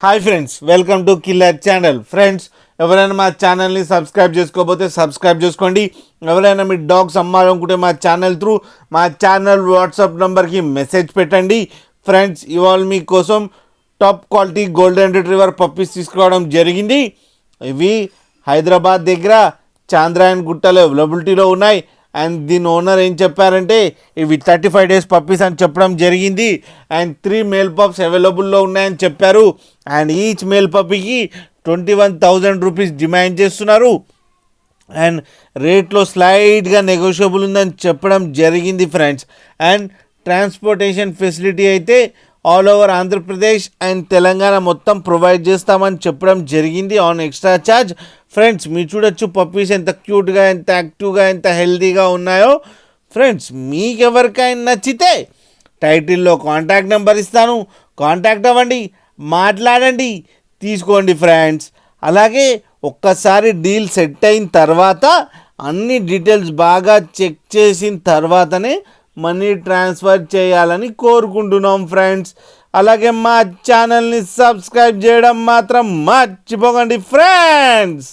Hi friends, welcome to killer channel. Friends, ఎవరైనా మా ఛానల్ని సబ్స్క్రైబ్ చేసుకోకపోతే సబ్స్క్రైబ్ చేసుకోండి. ఎవరైనా మీ డాగ్స్ అమ్మాలనుకుంటే మా ఛానల్ వాట్సాప్ నెంబర్కి మెసేజ్ పెట్టండి. ఫ్రెండ్స్, ఇవాళ మీకోసం top quality golden retriever puppies తీసుకోవడం జరిగింది. ఇవి హైదరాబాద్ దగ్గర చాంద్రాయన్ గుట్టలో అవైలబిలిటీలో ఉన్నాయి. అండ్ దీని ఓనర్ ఏం చెప్పారంటే ఇవి 35 days పప్పీస్ అని చెప్పడం జరిగింది. అండ్ 3 మేల్ పప్స్ అవైలబుల్లో ఉన్నాయని చెప్పారు. అండ్ ఈచ్ మేల్ పప్పీకి 21,000 రూపీస్ డిమాండ్ చేస్తున్నారు. అండ్ రేట్లో స్లైడ్గా నెగోషియబుల్ ఉందని చెప్పడం జరిగింది ఫ్రెండ్స్. అండ్ ట్రాన్స్పోర్టేషన్ ఫెసిలిటీ అయితే all over Andhra Pradesh and Telangana మొత్తం ప్రొవైడ్ చేస్తామని చెప్పడం జరిగింది ఆన్ ఎక్స్ట్రా ఛార్జ్. ఫ్రెండ్స్, మీరు చూడొచ్చు పప్పీస్ ఎంత క్యూట్గా, ఎంత యాక్టివ్గా, ఎంత హెల్తీగా ఉన్నాయో. ఫ్రెండ్స్, మీకు ఎవరికైనా నచ్చితే టైటిల్లో కాంటాక్ట్ నెంబర్ ఇస్తాను, కాంటాక్ట్ అవ్వండి, మాట్లాడండి, తీసుకోండి ఫ్రెండ్స్. అలాగే ఒక్కసారి డీల్ సెట్ అయిన తర్వాత అన్ని డీటెయిల్స్ బాగా చెక్ చేసిన తర్వాతనే మనీ ట్రాన్స్ఫర్ చేయాలని కోరుకుంటున్నాం ఫ్రెండ్స్. అలాగే మా ఛానల్ని సబ్స్క్రైబ్ చేయడం మాత్రం మర్చిపోకండి ఫ్రెండ్స్.